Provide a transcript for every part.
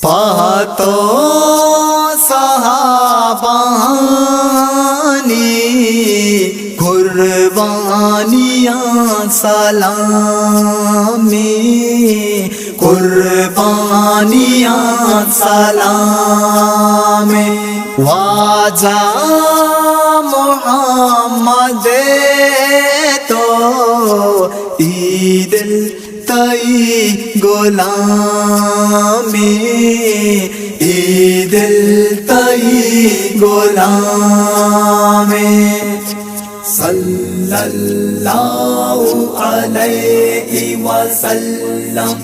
पातो सहाबानी कुर्बानियाँ सलामी, कुर्बानियाँ सलामी। वाजा मोहम्मद तो ईद तई गुलामी, ईद तई गुलामी। सल्लल्लाहु अलैहि वसल्लम,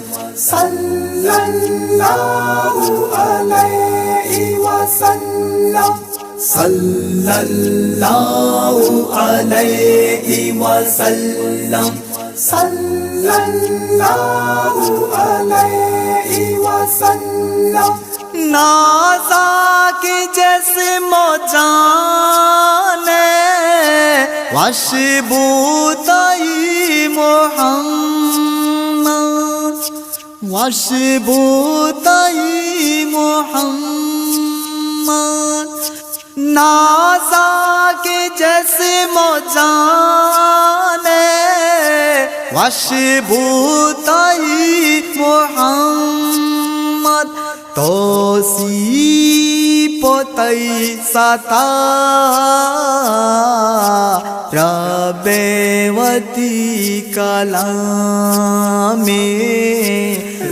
सल्लल्लाहु अलैहि वसल्लम, सल्लल्लाहु अलैहि वसल्लम, सल्लल्लाहु अलैहि वसल्लम। नाज़ा के जिस्म जाने वशबूताई मोहम्मद, वशबूताई मोहम्मद। नाज़ा के जिस्म जाने वशबूताई मोहम्मद। तोसीपोतई सता रबेवती कलामे,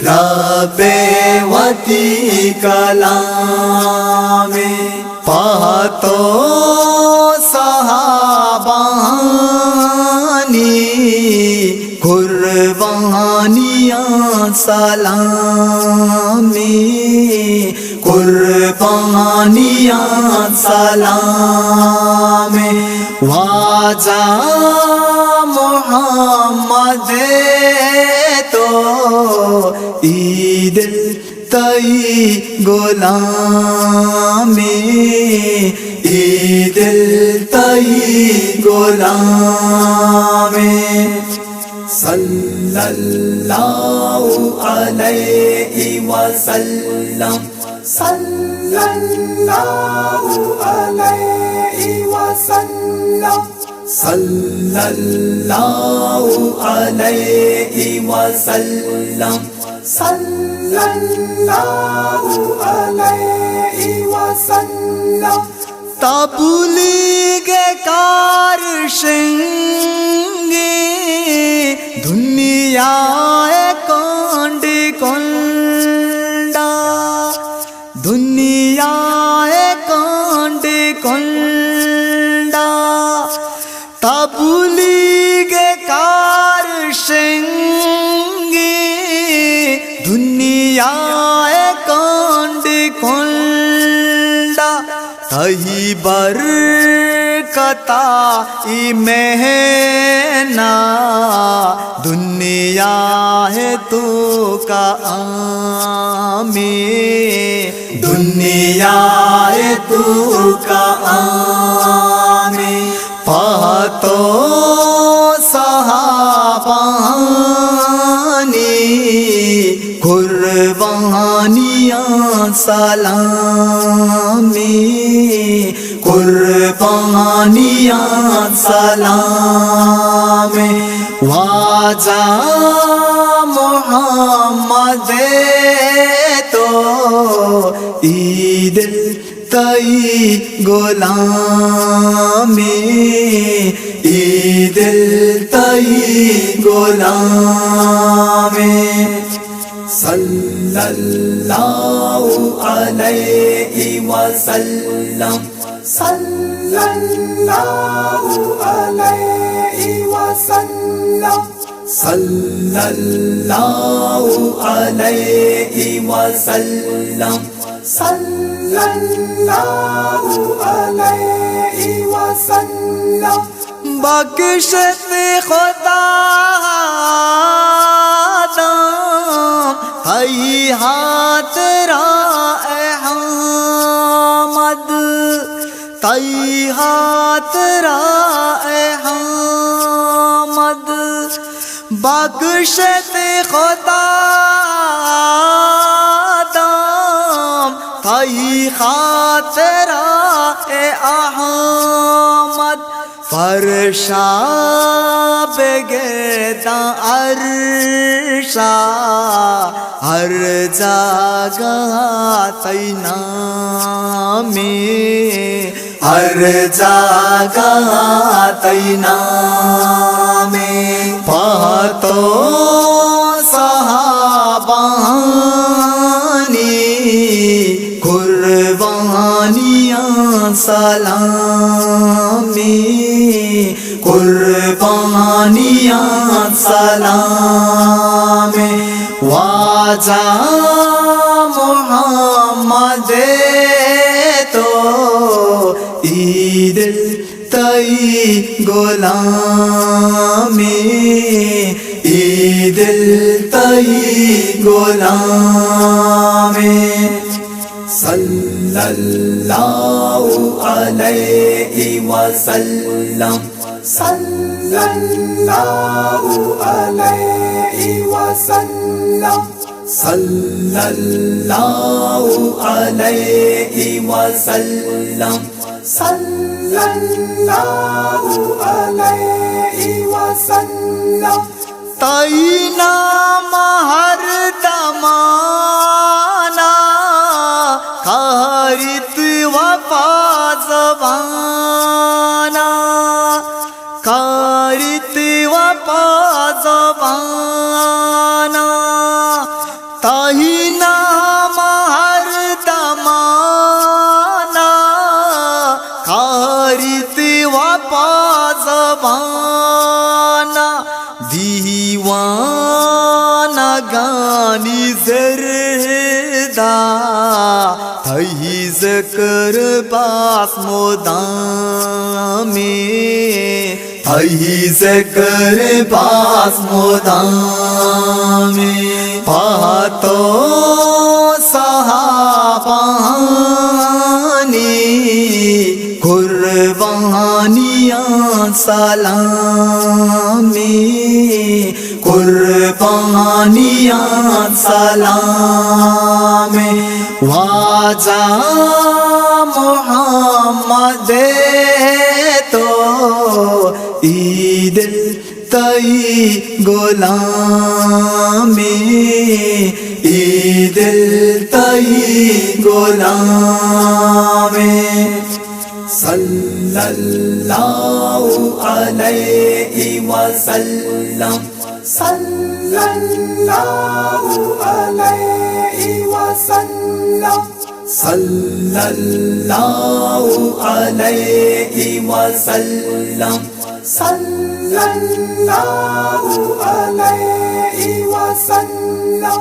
रबेवती कलामे। पातो सहाबानी कुर्बानियाँ सलामी, कुर्बानियाँ सलामी। वाजा मोहम्मद तो ईद तई गुलामी, ईद तई गुलामी। सल्लल्लाहु अलैहि वसल्लम, सल्लल्लाहु अलैहि वसल्लम, सल्लल्लाहु अलैहि वसल्लम, सल्लल्लाहु अलैहि वसल्लम। तबलीग कार शिंगे दुनिया कांड कोंडा, दुनिया कांड कोंडा। तबलीग कार शिंगे दुनिया कांड कोंडा। तही बरकता इमेना दुनिया है तू का आमी, दुनिया है तू का आमी। पातो सहाबानी कुर्बानियाँ सलामी, कुर्बानियाँ सलामी। वाजा मोहम्मद तो ईद तई गुलामी, ईद तई गुलामी। सल्लल्लाहु अलैहि वसल्लम, सल्लल्लाहु अलैहि वसल्लम, सल्लल्लाहु अलैहि वसल्लम, सल्लल्लाहु अलैहि वसल्लम। बख्शिश खुदा हई हाथ अहमद, तई हाथ अहमद। बख्शिश खुदा खातिर अहमद फरशा बेगिरदा अर्शा हर जगह तैना में हर जगह तैना में पातो सहाबानी कुर्बानियाँ सलामी कुर्बानियाँ सलामी वाजा मोहम्मद तो ईद तई गुलामी ईद तई गुलामी सल्लल्लाहु अलैहि वसल्लम सल्लल्लाहु अलैहि वसल्लम सल्लल्लाहु अलैहि वसल्लम सल्लल्लाहु अलैहि वसल्लम तैना महर दमाना खारित वफा ज़बाना खारित वफा ज़बाना तैना महर दमाना खारित वफा ज़बाना दीवाना गानी ज़रदा थई ज़िक्र बास मोदामे थई ज़िक्र बास मोदामे पातो सहाबानी कुर्बानियाँ सलामी कुर्बानियाँ सलामी वाजा मोहम्मद तो ईद तई गुलामी ईद तई गुलामी सल्लल्लाहु अलैहि वसल्लम सल्लल्लाहु अलैहि वसल्लम सल्लल्लाहु अलैहि वसल्लम सल्लल्लाहु अलैहि वसल्लम